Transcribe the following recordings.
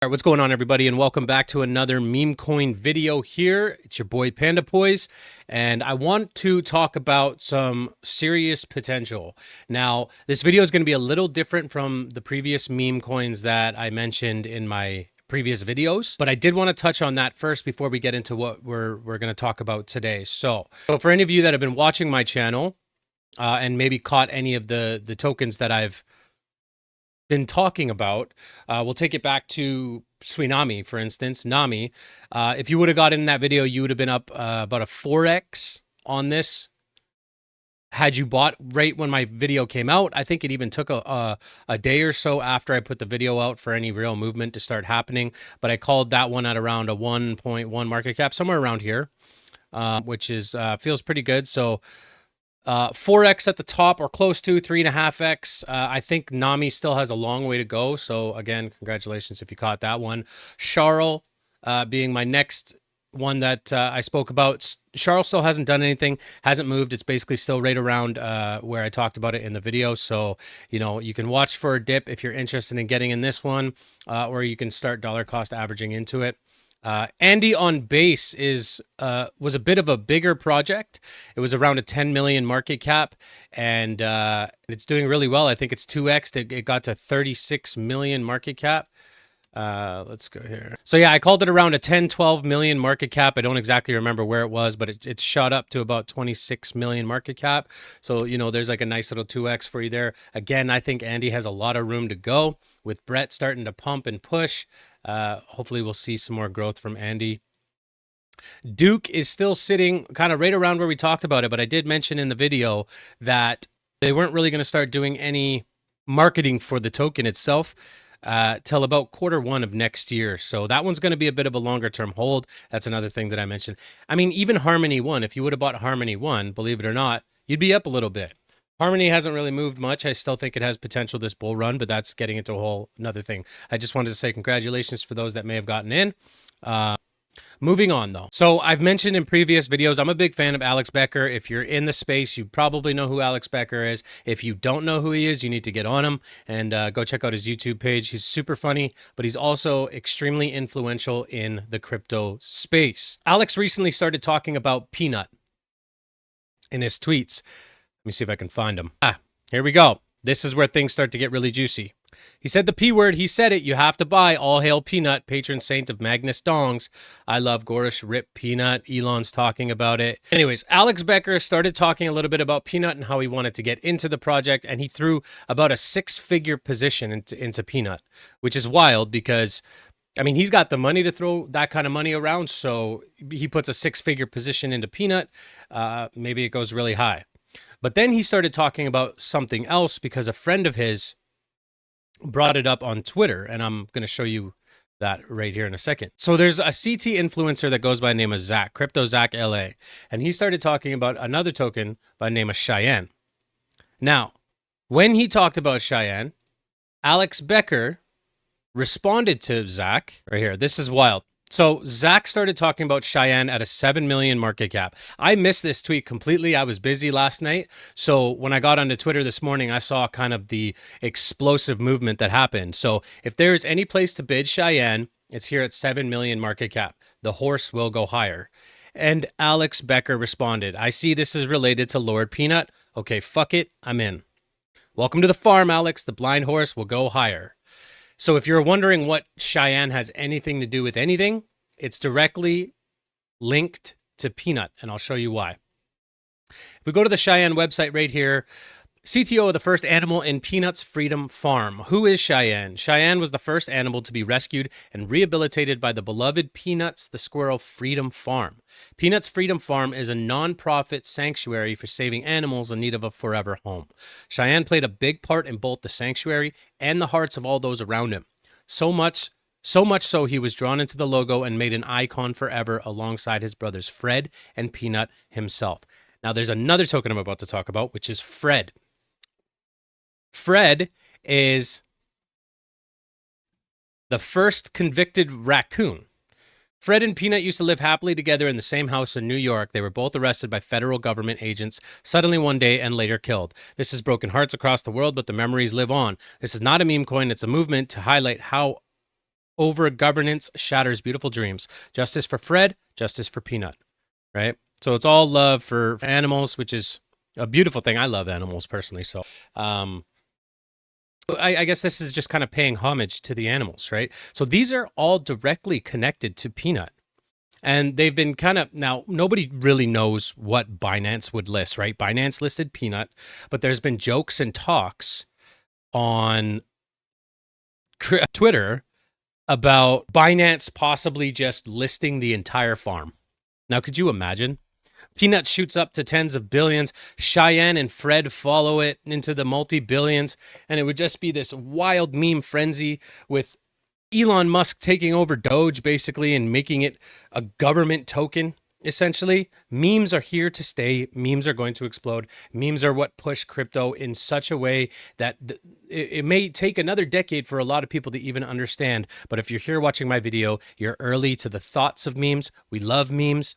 All right, what's going on, everybody, and welcome back to another meme coin video here. It's your boy Panda Poise, and I want to talk about some serious potential. Now, this video is going to be a little different from the previous meme coins that I mentioned in my previous videos, but I did want to touch on that first before we get into what we're going to talk about today. So for any of you that have been watching my channel and maybe caught any of the tokens that I've been talking about, we'll take it back to Suinami, for instance. Nami, if you would have got in that video, you would have been up about a 4x on this had you bought right when my video came out. I think it even took a day or so after I put the video out for any real movement to start happening, but I called that one at around a 1.1 market cap, somewhere around here, which is feels pretty good. So 4x at the top, or close to 3.5x. I think Nami still has a long way to go. So again, congratulations if you caught that one. Charles being my next one that I spoke about. Charles still hasn't done anything, hasn't moved. It's basically still right around where I talked about it in the video. So, you know, you can watch for a dip if you're interested in getting in this one, or you can start dollar cost averaging into it. Andy on base was a bit of a bigger project. It was around a 10 million market cap, and it's doing really well. I think it's 2x. It got to 36 million market cap. Let's go here. So yeah, I called it around a 10-12 million market cap. I don't exactly remember where it was, but it shot up to about 26 million market cap. So, you know, there's like a nice little 2x for you there. Again, I think Andy has a lot of room to go with Brett starting to pump and push. Hopefully we'll see some more growth from Andy. Duke is still sitting kind of right around where we talked about it, but I did mention in the video that they weren't really going to start doing any marketing for the token itself till about Q1 of next year. So that one's going to be a bit of a longer term hold. That's another thing that I mentioned. I mean, even Harmony 1, if you would have bought Harmony 1, believe it or not, you'd be up a little bit. Harmony hasn't really moved much. I still think it has potential this bull run, but that's getting into a whole another thing. I just wanted to say congratulations for those that may have gotten in. Moving on, though. So I've mentioned in previous videos, I'm a big fan of Alex Becker. If you're in the space, you probably know who Alex Becker is. If you don't know who he is, you need to get on him and go check out his YouTube page. He's super funny, but he's also extremely influential in the crypto space. Alex recently started talking about Peanut in his tweets. Let me see if I can find him. Here we go. This is where things start to get really juicy. He said the P word. He said it. You have to buy. All hail Peanut, patron saint of Magnus Dongs. I love Gorish. Rip Peanut. Elon's talking about it. Anyways, Alex Becker started talking a little bit about Peanut and how he wanted to get into the project, and he threw about a 6-figure position into Peanut, which is wild because, I mean, he's got the money to throw that kind of money around, so he puts a 6-figure position into Peanut. Maybe it goes really high. But then he started talking about something else because a friend of his brought it up on Twitter, and I'm going to show you that right here in a second. So there's a CT influencer that goes by the name of Zach, Crypto Zach LA, and he started talking about another token by the name of Cheyenne. Now, when he talked about Cheyenne, Alex Becker responded to Zach right here. This is wild. So Zach started talking about Cheyenne at a 7 million market cap. I missed this tweet completely. I was busy last night. So when I got onto Twitter this morning, I saw kind of the explosive movement that happened. So if there's any place to bid Cheyenne, it's here at 7 million market cap. The horse will go higher. And Alex Becker responded, I see this is related to Lord Peanut. Okay, fuck it. I'm in. Welcome to the farm, Alex. The blind horse will go higher. So if you're wondering what Cheyenne has anything to do with anything, it's directly linked to Peanut, and I'll show you why. If we go to the Cheyenne website right here, CTO of the first animal in Peanut's Freedom Farm. Who is Cheyenne? Cheyenne was the first animal to be rescued and rehabilitated by the beloved Peanuts the Squirrel Freedom Farm. Peanuts Freedom Farm is a non-profit sanctuary for saving animals in need of a forever home. Cheyenne played a big part in both the sanctuary and the hearts of all those around him. So much so he was drawn into the logo and made an icon forever alongside his brothers Fred and Peanut himself. Now there's another token I'm about to talk about, which is Fred. Fred is the first convicted raccoon. Fred and Peanut used to live happily together in the same house in New York. They were both arrested by federal government agents suddenly one day and later killed. This has broken hearts across the world, but the memories live on. This is not a meme coin. It's a movement to highlight how over governance shatters beautiful dreams. Justice for Fred, justice for Peanut, right? So it's all love for animals, which is a beautiful thing. I love animals personally. So I guess this is just kind of paying homage to the animals, right? So these are all directly connected to Peanut. And they've been kind of, now nobody really knows what Binance would list, right? Binance listed Peanut, but there's been jokes and talks on Twitter about Binance possibly just listing the entire farm. Now, could you imagine? Peanut shoots up to tens of billions. Cheyenne and Fred follow it into the multi-billions. And it would just be this wild meme frenzy with Elon Musk taking over Doge basically and making it a government token. Essentially, memes are here to stay. Memes are going to explode. Memes are what push crypto in such a way that it may take another decade for a lot of people to even understand. But if you're here watching my video, you're early to the thoughts of memes. We love memes.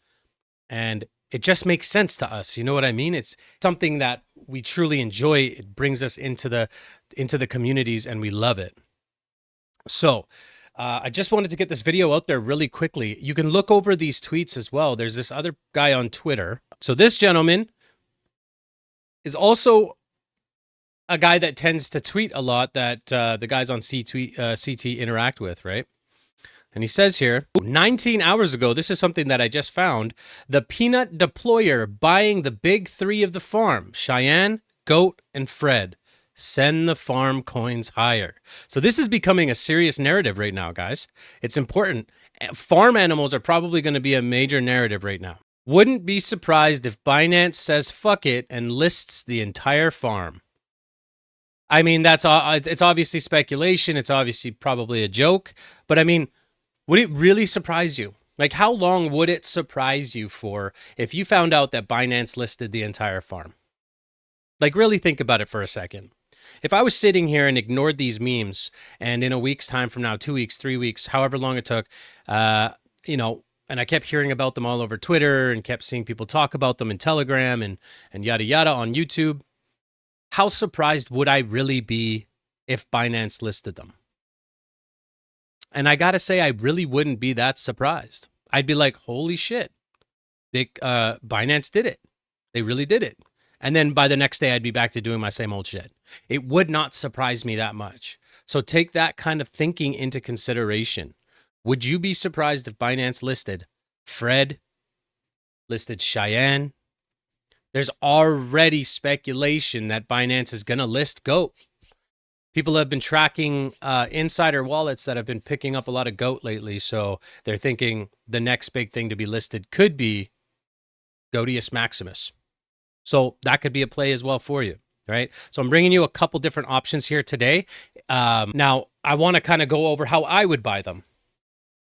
And it just makes sense to us. You know what I mean? It's something that we truly enjoy. It brings us into the communities and we love it. So I just wanted to get this video out there really quickly. You can look over these tweets as well. There's this other guy on Twitter. So this gentleman is also a guy that tends to tweet a lot that the guys on CT interact with, right? And he says here, 19 hours ago, this is something that I just found, the peanut deployer buying the big three of the farm, Cheyenne, Goat, and Fred. Send the farm coins higher. So this is becoming a serious narrative right now, guys. It's important. Farm animals are probably going to be a major narrative right now. Wouldn't be surprised if Binance says fuck it and lists the entire farm. I mean, it's obviously speculation. It's obviously probably a joke. But I mean, would it really surprise you? Like, how long would it surprise you for if you found out that Binance listed the entire farm? Like, really think about it for a second. If I was sitting here and ignored these memes, and in a week's time from now, 2 weeks, 3 weeks, however long it took, you know, and I kept hearing about them all over Twitter and kept seeing people talk about them in Telegram and yada yada on YouTube, how surprised would I really be if Binance listed them? And I gotta say, I really wouldn't be that surprised. I'd be like, holy shit, Binance did it. They really did it. And then by the next day, I'd be back to doing my same old shit. It would not surprise me that much. So take that kind of thinking into consideration. Would you be surprised if Binance listed Fred, listed Cheyenne? There's already speculation that Binance is going to list Goat. People have been tracking insider wallets that have been picking up a lot of Goat lately. So they're thinking the next big thing to be listed could be Goatius Maximus. So that could be a play as well for you, right? So I'm bringing you a couple different options here today. Now, I want to kind of go over how I would buy them,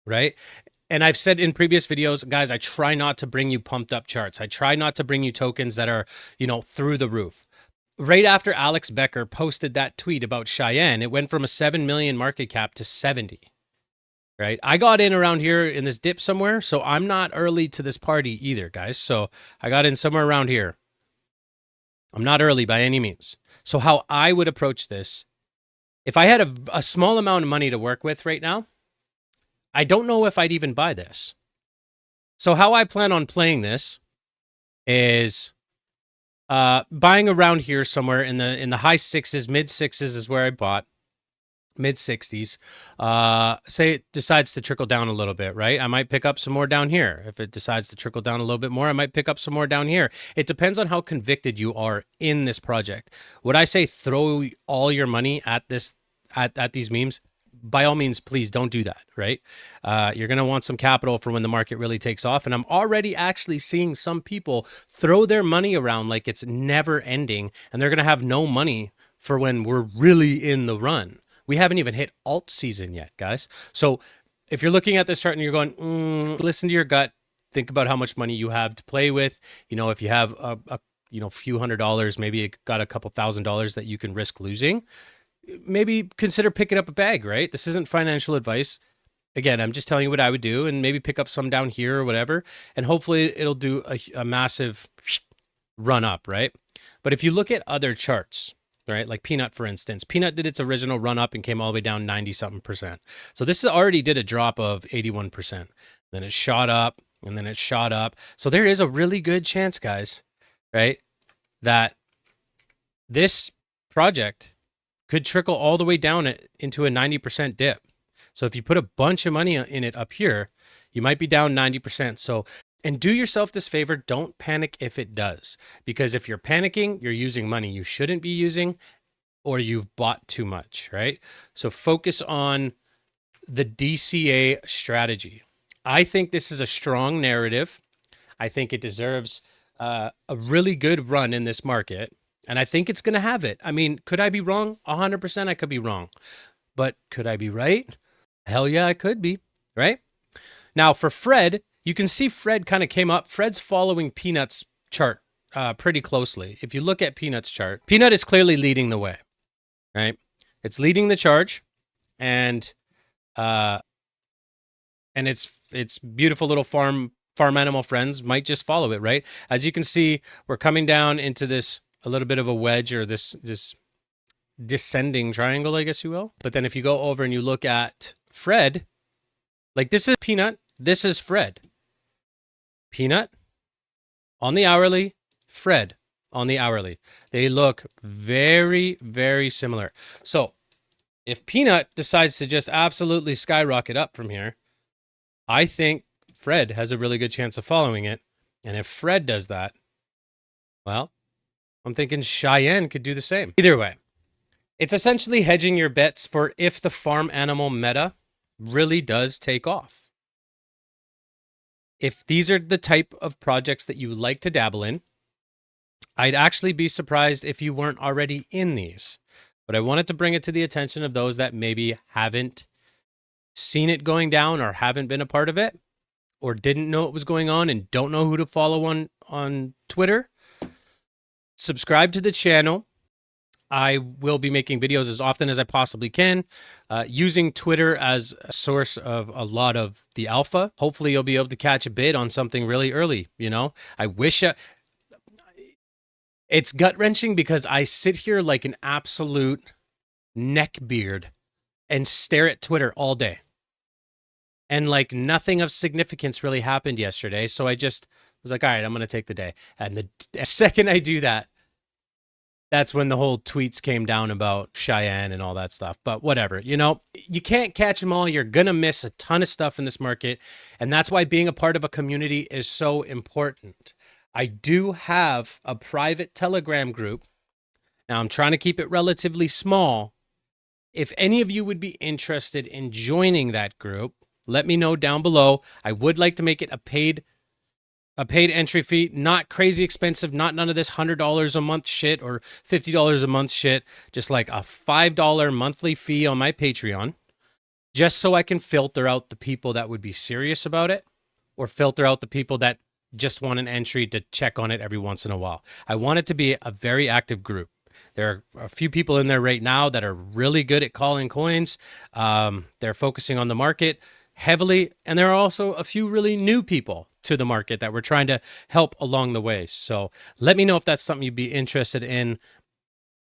right? And I've said in previous videos, guys, I try not to bring you pumped up charts. I try not to bring you tokens that are, you know, through the roof. Right after Alex Becker posted that tweet about Cheyenne, it went from a 7 million market cap to 70, right? I got in around here in this dip somewhere, so I'm not early to this party either, guys. So I got in somewhere around here. I'm not early by any means. So how I would approach this, if I had a small amount of money to work with right now, I don't know if I'd even buy this. So how I plan on playing this is buying around here somewhere in the high sixes, mid sixes is where I bought. Mid 60s. Say it decides to trickle down a little bit, right? I might pick up some more down here. If it decides to trickle down a little bit more, I might pick up some more down here. It depends on how convicted you are in this project. Would I say throw all your money at this at these memes? By all means, please don't do that, right? You're going to want some capital for when the market really takes off. And I'm already actually seeing some people throw their money around like it's never ending, and they're going to have no money for when we're really in the run. We haven't even hit alt season yet, guys. So if you're looking at this chart and you're going, listen to your gut, think about how much money you have to play with. You know, if you have a few $100s, maybe you got a couple $1,000s that you can risk losing, maybe consider picking up a bag, right? This isn't financial advice. Again, I'm just telling you what I would do, and maybe pick up some down here or whatever. And hopefully it'll do a massive run up, right? But if you look at other charts, right? Like Peanut, for instance. Peanut did its original run up and came all the way down 90-something%. So this already did a drop of 81%. Then it shot up, and then it shot up. So there is a really good chance, guys, right, that this project could trickle all the way down into a 90% dip. So if you put a bunch of money in it up here, you might be down 90%. So, and do yourself this favor, don't panic if it does. Because if you're panicking, you're using money you shouldn't be using, or you've bought too much, right? So focus on the DCA strategy. I think this is a strong narrative. I think it deserves a really good run in this market. And I think it's going to have it. I mean, could I be wrong? 100% I could be wrong. But could I be right? Hell yeah, I could be, right? Now for Fred, you can see Fred kind of came up. Fred's following Peanut's chart pretty closely. If you look at Peanut's chart, Peanut is clearly leading the way, right? It's leading the charge, and its beautiful little farm animal friends might just follow it, right? As you can see, we're coming down into this a little bit of a wedge, or this descending triangle, I guess you will. But then if you go over and you look at Fred, like this is Peanut, this is Fred. Peanut on the hourly, Fred on the hourly. They look very, very similar. So if Peanut decides to just absolutely skyrocket up from here, I think Fred has a really good chance of following it. And if Fred does that, well, I'm thinking Cheyenne could do the same. Either way, it's essentially hedging your bets for if the farm animal meta really does take off. If these are the type of projects that you like to dabble in, I'd actually be surprised if you weren't already in these. But I wanted to bring it to the attention of those that maybe haven't seen it going down, or haven't been a part of it, or didn't know it was going on and don't know who to follow on Twitter. Subscribe to the channel. I will be making videos as often as I possibly can, using Twitter as a source of a lot of the alpha. Hopefully you'll be able to catch a bid on something really early. You know, I wish it's gut-wrenching because I sit here like an absolute neckbeard and stare at Twitter all day. And like nothing of significance really happened yesterday. So I just was like, all right, I'm going to take the day. And the second I do that, that's when the whole tweets came down about Cheyenne and all that stuff. But whatever, you know, you can't catch them all. You're going to miss a ton of stuff in this market. And that's why being a part of a community is so important. I do have a private Telegram group. Now I'm trying to keep it relatively small. If any of you would be interested in joining that group, let me know down below. I would like to make it a paid entry fee, not crazy expensive, not none of this $100 a month shit or $50 a month shit, just like a $5 monthly fee on my Patreon, just so I can filter out the people that would be serious about it, or filter out the people that just want an entry to check on it every once in a while. I want it to be a very active group. There are a few people in there right now that are really good at calling coins. They're focusing on the market heavily, and there are also a few really new people to the market that we're trying to help along the way. So let me know if that's something you'd be interested in.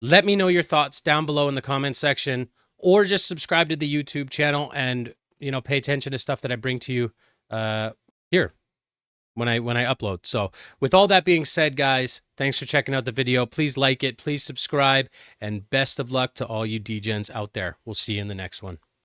Let me know your thoughts down below in the comment section, or just subscribe to the YouTube channel and, you know, pay attention to stuff that I bring to you here when I upload. So with all that being said, guys, thanks for checking out the video. Please like it, please subscribe, and best of luck to all you DGens out there. We'll see you in the next one.